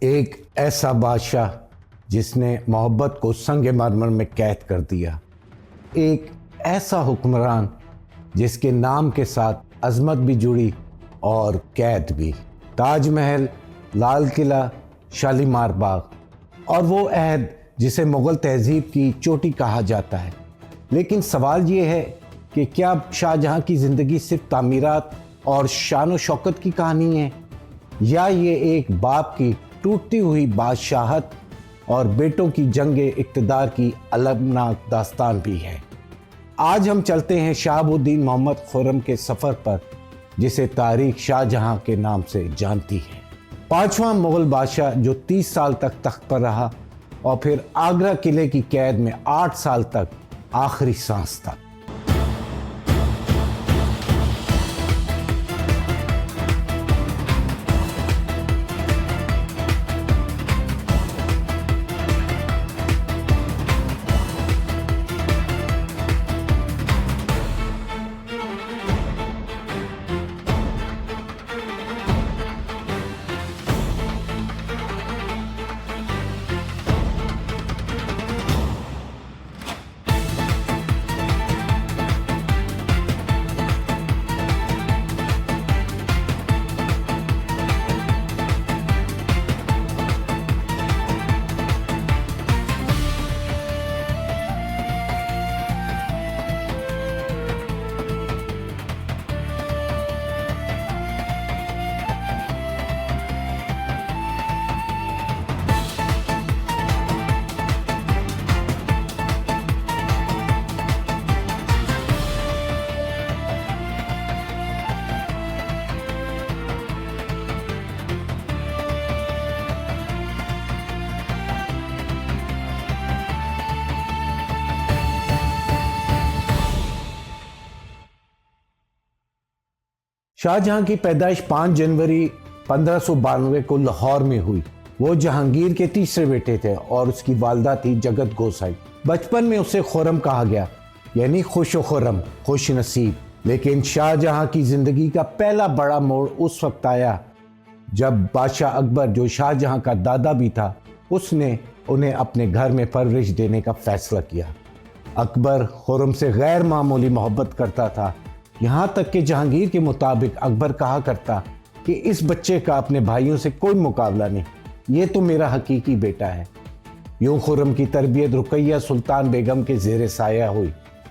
ایک ایسا بادشاہ جس نے محبت کو سنگ مرمر میں قید کر دیا، ایک ایسا حکمران جس کے نام کے ساتھ عظمت بھی جڑی اور قید بھی۔ تاج محل، لال قلعہ، شالیمار باغ اور وہ عہد جسے مغل تہذیب کی چوٹی کہا جاتا ہے۔ لیکن سوال یہ ہے کہ کیا شاہ جہاں کی زندگی صرف تعمیرات اور شان و شوکت کی کہانی ہے، یا یہ ایک باپ کی ٹوٹتی ہوئی بادشاہت اور بیٹوں کی جنگ اقتدار کی المناک داستان بھی ہے؟ آج ہم چلتے ہیں شہاب الدین محمد خرم کے سفر پر، جسے تاریخ شاہ جہاں کے نام سے جانتی ہے۔ 5واں مغل بادشاہ جو 30 سال تک تخت پر رہا اور پھر آگرہ قلعے کی قید میں 8 سال تک آخری سانس تک۔ شاہ جہاں کی پیدائش 5 جنوری 1592 کو لاہور میں ہوئی۔ وہ جہانگیر کے تیسرے بیٹے تھے اور اس کی والدہ تھی جگت گوسائی۔ بچپن میں اسے خرم کہا گیا، یعنی خوش و خرم، خوش نصیب۔ لیکن شاہ جہاں کی زندگی کا پہلا بڑا موڑ اس وقت آیا جب بادشاہ اکبر، جو شاہ جہاں کا دادا بھی تھا، اس نے انہیں اپنے گھر میں پرورش دینے کا فیصلہ کیا۔ اکبر خرم سے غیر معمولی محبت کرتا تھا، یہاں تک کہ جہانگیر کے مطابق اکبر کہا کرتا کہ اس بچے کا اپنے بھائیوں سے کوئی مقابلہ نہیں، یہ تو میرا حقیقی بیٹا ہے۔ یوں خرم کی تربیت رقیہ سلطان بیگم کے زیر سایہ ہوئی،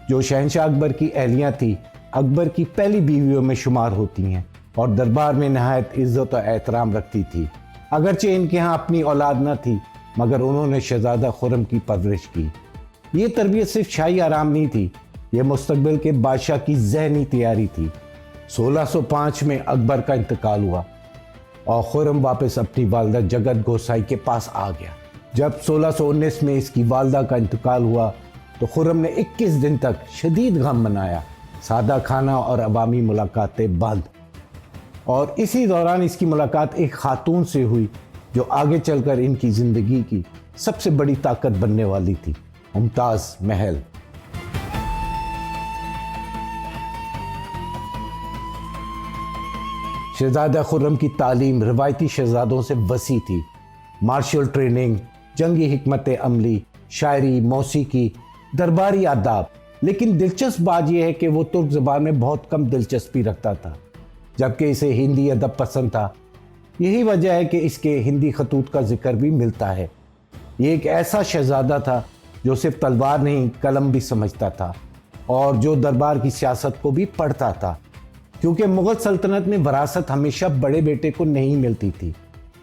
جو شہنشاہ اکبر کی اہلیہ تھی، اکبر کی پہلی بیویوں میں شمار ہوتی ہیں اور دربار میں نہایت عزت و احترام رکھتی تھی۔ اگرچہ ان کے ہاں اپنی اولاد نہ تھی، مگر انہوں نے شہزادہ خرم کی پرورش کی۔ یہ تربیت صرف شاہی آرام نہیں تھی، یہ مستقبل کے بادشاہ کی ذہنی تیاری تھی۔ 1605 میں اکبر کا انتقال ہوا اور خرم واپس اپنی والدہ جگت گوسائی کے پاس آ گیا۔ جب 1619 میں اس کی والدہ کا انتقال ہوا تو خرم نے 21 دن تک شدید غم منایا، سادہ کھانا اور عوامی ملاقاتیں بند۔ اور اسی دوران اس کی ملاقات ایک خاتون سے ہوئی جو آگے چل کر ان کی زندگی کی سب سے بڑی طاقت بننے والی تھی، ممتاز محل۔ شہزادہ خرم کی تعلیم روایتی شہزادوں سے وسیع تھی۔ مارشل ٹریننگ، جنگی حکمت عملی، شاعری، موسیقی، درباری آداب۔ لیکن دلچسپ بات یہ ہے کہ وہ ترک زبان میں بہت کم دلچسپی رکھتا تھا، جبکہ اسے ہندی ادب پسند تھا۔ یہی وجہ ہے کہ اس کے ہندی خطوط کا ذکر بھی ملتا ہے۔ یہ ایک ایسا شہزادہ تھا جو صرف تلوار نہیں، قلم بھی سمجھتا تھا، اور جو دربار کی سیاست کو بھی پڑھتا تھا، کیونکہ مغل سلطنت میں وراثت ہمیشہ بڑے بیٹے کو نہیں ملتی تھی۔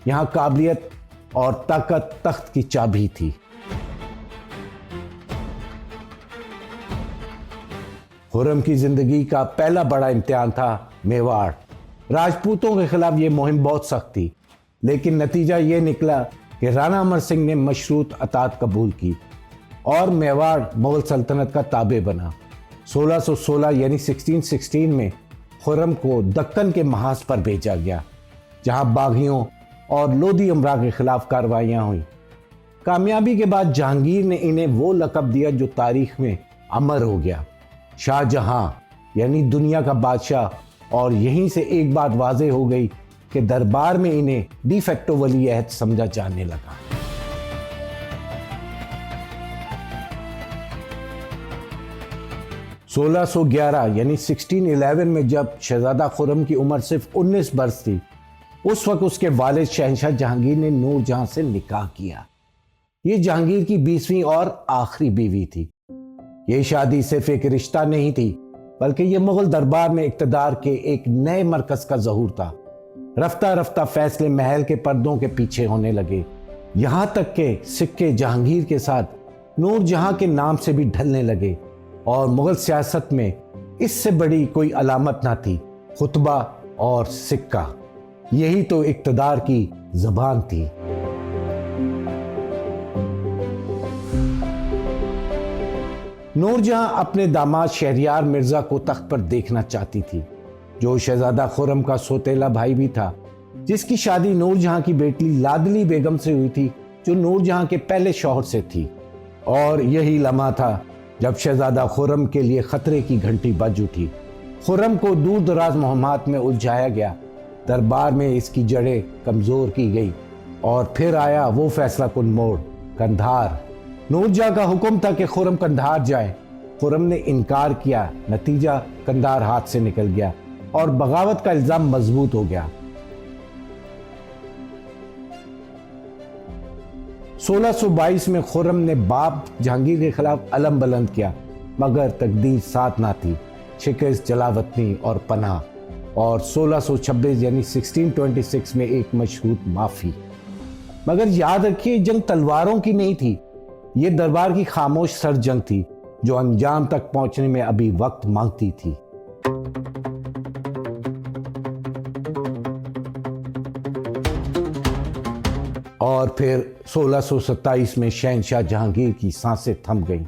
یہاں قابلیت اور طاقت تخت کی چابی تھی۔ خرم کی زندگی کا پہلا بڑا امتحان تھا میواڑ۔ راجپوتوں کے خلاف یہ مہم بہت سخت تھی، لیکن نتیجہ یہ نکلا کہ رانا امر سنگھ نے مشروط اطاعت قبول کی اور میواڑ مغل سلطنت کا تابع بنا۔ 1616 یعنی 1616 میں خرم کو دکن کے محاذ پر بھیجا گیا، جہاں باغیوں اور لودھی امراء کے خلاف کارروائیاں ہوئیں۔ کامیابی کے بعد جہانگیر نے انہیں وہ لقب دیا جو تاریخ میں امر ہو گیا، شاہ جہاں، یعنی دنیا کا بادشاہ۔ اور یہیں سے ایک بات واضح ہو گئی کہ دربار میں انہیں ڈی فیکٹو ولی عہد سمجھا جانے لگا۔ 1611 یعنی 1611 میں جب شہزادہ خرم کی عمر صرف 19 برس تھی، اس وقت اس کے والد شہنشاہ جہانگیر نے نور جہاں سے نکاح کیا۔ یہ جہانگیر کی 20ویں اور آخری بیوی تھی۔ یہ شادی صرف ایک رشتہ نہیں تھی، بلکہ یہ مغل دربار میں اقتدار کے ایک نئے مرکز کا ظہور تھا۔ رفتہ رفتہ فیصلے محل کے پردوں کے پیچھے ہونے لگے، یہاں تک کہ سکے جہانگیر کے ساتھ نور جہاں کے نام سے بھی ڈھلنے لگے، اور مغل سیاست میں اس سے بڑی کوئی علامت نہ تھی۔ خطبہ اور سکہ، یہی تو اقتدار کی زبان تھی۔ نور جہاں اپنے داماد شہریار مرزا کو تخت پر دیکھنا چاہتی تھی، جو شہزادہ خرم کا سوتیلا بھائی بھی تھا، جس کی شادی نور جہاں کی بیٹی لادلی بیگم سے ہوئی تھی، جو نور جہاں کے پہلے شوہر سے تھی۔ اور یہی لمحہ تھا جب شہزادہ خرم کے لیے خطرے کی گھنٹی بج اٹھی۔ خرم کو دور دراز مہمات میں الجھایا گیا، دربار میں اس کی جڑیں کمزور کی گئی، اور پھر آیا وہ فیصلہ کن موڑ، قندھار۔ نور جہاں کا حکم تھا کہ خرم قندھار جائے۔ خرم نے انکار کیا، نتیجہ قندھار ہاتھ سے نکل گیا اور بغاوت کا الزام مضبوط ہو گیا۔ 1622 میں خرم نے باپ جہانگیر کے خلاف علم بلند کیا، مگر تقدیر ساتھ نہ تھی۔ شکست، جلاوطنی اور پناہ، اور 1626 یعنی 1626 میں ایک مشروط معافی۔ مگر یاد رکھیے، جنگ تلواروں کی نہیں تھی، یہ دربار کی خاموش سر جنگ تھی، جو انجام تک پہنچنے میں ابھی وقت مانگتی تھی۔ اور پھر 1627 میں شہنشاہ جہانگیر کی سانسیں تھم گئیں،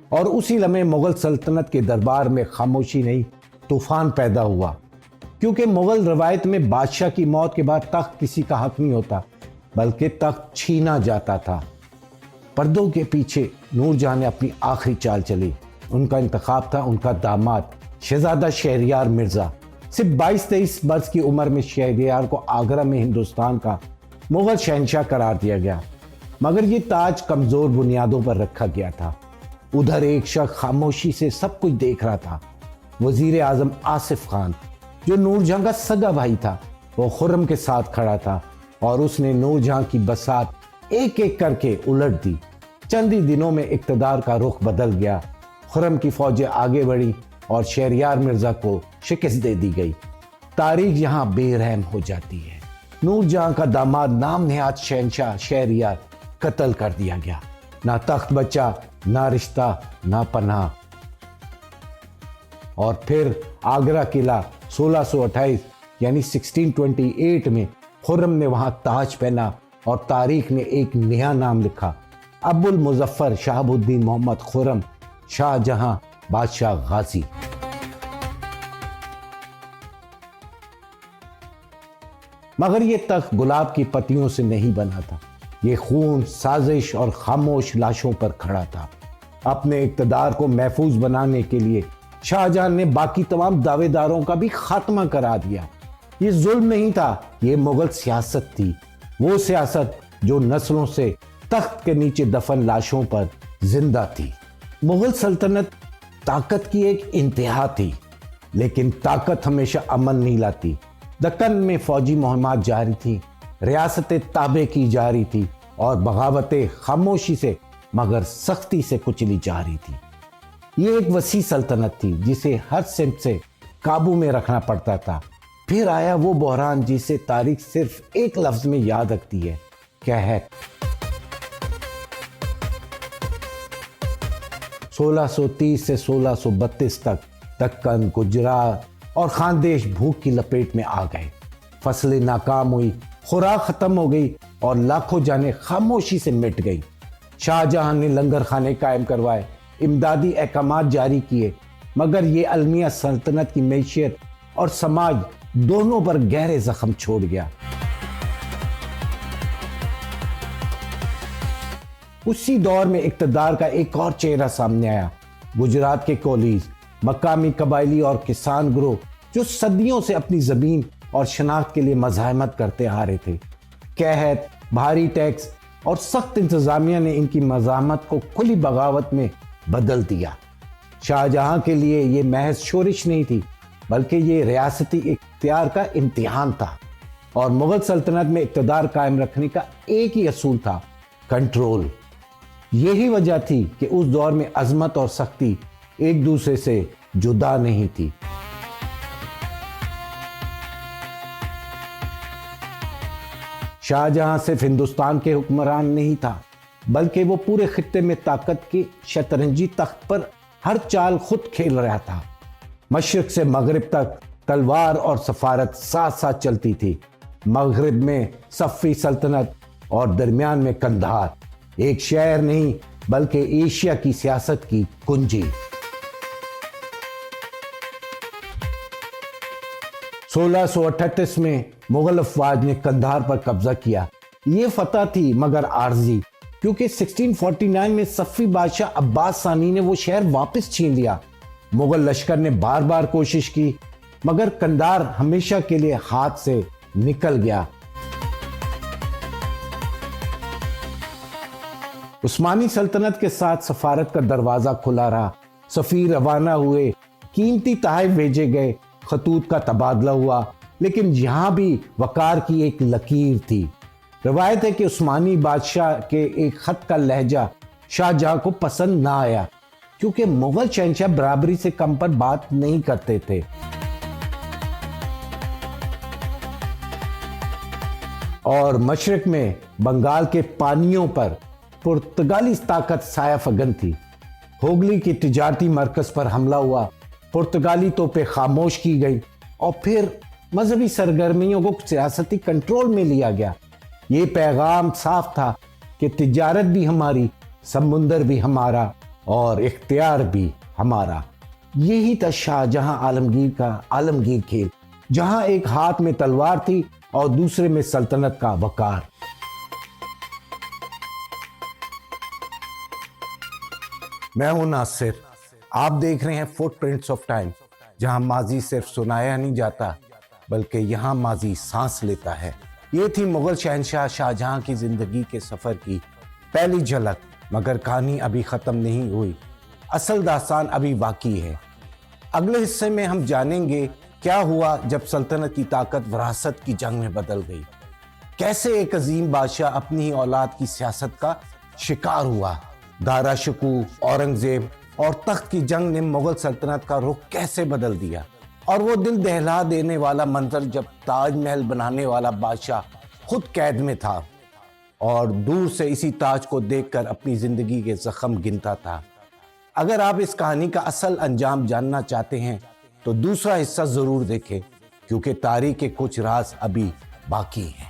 اور اسی لمحے مغل سلطنت کے دربار میں خاموشی نہیں، طوفان پیدا ہوا۔ کیونکہ مغل روایت میں بادشاہ کی موت کے بعد تخت کسی کا حق نہیں ہوتا، بلکہ تخت چھینا جاتا تھا۔ پردوں کے پیچھے نور جہاں نے اپنی آخری چال چلی۔ ان کا انتخاب تھا ان کا داماد شہزادہ شہریار مرزا۔ صرف 22-23 برس کی عمر میں شہریار کو آگرہ میں ہندوستان کا مغل شہنشاہ قرار دیا گیا، مگر یہ تاج کمزور بنیادوں پر رکھا گیا تھا۔ ادھر ایک شخص خاموشی سے سب کچھ دیکھ رہا تھا، وزیر اعظم آصف خان، جو نور جہاں کا سگا بھائی تھا۔ وہ خرم کے ساتھ کھڑا تھا، اور اس نے نور جہاں کی بساط ایک ایک کر کے الٹ دی۔ چند ہی دنوں میں اقتدار کا رخ بدل گیا۔ خرم کی فوجیں آگے بڑھی اور شہریار مرزا کو شکست دے دی گئی۔ تاریخ یہاں بے رحم ہو جاتی ہے۔ نور جہاں کا داماد نام نہاد شہنشاہ شہریار قتل کر دیا گیا۔ نہ تخت بچا، نہ رشتہ، نہ پناہ۔ اور پھر آگرہ قلعہ 1628 یعنی 1628 میں خرم نے وہاں تاج پہنا، اور تاریخ نے ایک نیا نام لکھا، ابو المظفر شہاب الدین محمد خرم، شاہ جہاں بادشاہ غازی۔ مگر یہ تخت گلاب کی پتیوں سے نہیں بنا تھا، یہ خون، سازش اور خاموش لاشوں پر کھڑا تھا۔ اپنے اقتدار کو محفوظ بنانے کے لیے شاہ جہاں نے باقی تمام دعوے داروں کا بھی خاتمہ کرا دیا۔ یہ ظلم نہیں تھا، یہ مغل سیاست تھی، وہ سیاست جو نسلوں سے تخت کے نیچے دفن لاشوں پر زندہ تھی۔ مغل سلطنت طاقت کی ایک انتہا تھی، لیکن طاقت ہمیشہ امن نہیں لاتی۔ دکن میں فوجی مہمات جاری تھی، ریاستیں تابع کی جا رہی تھی، اور بغاوتیں خاموشی سے مگر سختی سے کچلی جا رہی تھی۔ یہ ایک وسیع سلطنت تھی جسے ہر سمت سے قابو میں رکھنا پڑتا تھا۔ پھر آیا وہ بحران جسے تاریخ صرف ایک لفظ میں یاد رکھتی ہے، قحط۔ 1630 سے 1632 تک دکن، گجرات اور خاندیش بھوک کی لپیٹ میں آ گئے۔ فصلیں ناکام ہوئی، خوراک ختم ہو گئی، اور لاکھوں جانیں خاموشی سے مٹ گئی۔ شاہ جہاں نے لنگر خانے قائم کروائے، امدادی احکامات جاری کیے، مگر یہ المیہ سلطنت کی معیشت اور سماج دونوں پر گہرے زخم چھوڑ گیا۔ اسی دور میں اقتدار کا ایک اور چہرہ سامنے آیا، گجرات کے کولیز، مقامی قبائلی اور کسان گروہ جو صدیوں سے اپنی زمین اور شناخت کے لیے مزاحمت کرتے آ رہے تھے۔ قحط، بھاری ٹیکس اور سخت انتظامیہ نے ان کی مزاحمت کو کھلی بغاوت میں بدل دیا۔ شاہ جہاں کے لیے یہ محض شورش نہیں تھی، بلکہ یہ ریاستی اختیار کا امتحان تھا، اور مغل سلطنت میں اقتدار قائم رکھنے کا ایک ہی اصول تھا: کنٹرول۔ یہی وجہ تھی کہ اس دور میں عظمت اور سختی ایک دوسرے سے جدا نہیں تھی۔ شاہ جہاں صرف ہندوستان کے حکمران نہیں تھا، بلکہ وہ پورے خطے میں طاقت کے شطرنجی تخت پر ہر چال خود کھیل رہا تھا۔ مشرق سے مغرب تک تلوار اور سفارت ساتھ ساتھ چلتی تھی۔ مغرب میں صفوی سلطنت اور درمیان میں قندھار، ایک شہر نہیں بلکہ ایشیا کی سیاست کی کنجی۔ 1638 میں مغل افواج نے قندھار پر قبضہ کیا۔ یہ فتح تھی مگر عارضی، کیونکہ 1649 میں صفوی بادشاہ عباس ثانی نے وہ شہر واپس چھین لیا۔ مغل لشکر نے بار بار کوشش کی، مگر قندھار ہمیشہ کے لیے ہاتھ سے نکل گیا۔ عثمانی سلطنت کے ساتھ سفارت کا دروازہ کھلا رہا، سفیر روانہ ہوئے، قیمتی تحائف بھیجے گئے، خطوط کا تبادلہ ہوا، لیکن یہاں بھی وقار کی ایک لکیر تھی۔ روایت ہے کہ عثمانی بادشاہ کے ایک خط کا لہجہ شاہ جہاں کو پسند نہ آیا، کیونکہ مغل شہنشاہ برابری سے کم پر بات نہیں کرتے تھے۔ اور مشرق میں بنگال کے پانیوں پر پرتگالی طاقت سایہ فگن تھی۔ ہوگلی کے تجارتی مرکز پر حملہ ہوا، پرتگالی توپیں خاموش کی گئی، اور پھر مذہبی سرگرمیوں کو سیاستی کنٹرول میں لیا گیا۔ یہ پیغام صاف تھا کہ تجارت بھی ہماری، سمندر بھی ہمارا، اور اختیار بھی ہمارا۔ یہی تھا شاہ جہاں عالمگیر کا عالمگیر کھیل، جہاں ایک ہاتھ میں تلوار تھی اور دوسرے میں سلطنت کا وقار۔ میں ہوں ناصر، آپ دیکھ رہے ہیں فٹ پرنٹس آف ٹائم، جہاں ماضی صرف سنایا نہیں جاتا بلکہ یہاں ماضی سانس لیتا ہے۔ یہ تھی مغل شہنشاہ شاہ جہاں کی زندگی کے سفر کی پہلی جھلک، مگر کہانی ابھی ختم نہیں ہوئی، اصل داستان ابھی باقی ہے۔ اگلے حصے میں ہم جانیں گے کیا ہوا جب سلطنت کی طاقت وراثت کی جنگ میں بدل گئی، کیسے ایک عظیم بادشاہ اپنی ہی اولاد کی سیاست کا شکار ہوا، دارا شکوہ، اورنگزیب اور تخت کی جنگ نے مغل سلطنت کا رخ کیسے بدل دیا، اور وہ دل دہلا دینے والا منظر جب تاج محل بنانے والا بادشاہ خود قید میں تھا اور دور سے اسی تاج کو دیکھ کر اپنی زندگی کے زخم گنتا تھا۔ اگر آپ اس کہانی کا اصل انجام جاننا چاہتے ہیں تو دوسرا حصہ ضرور دیکھیں، کیونکہ تاریخ کے کچھ راز ابھی باقی ہیں۔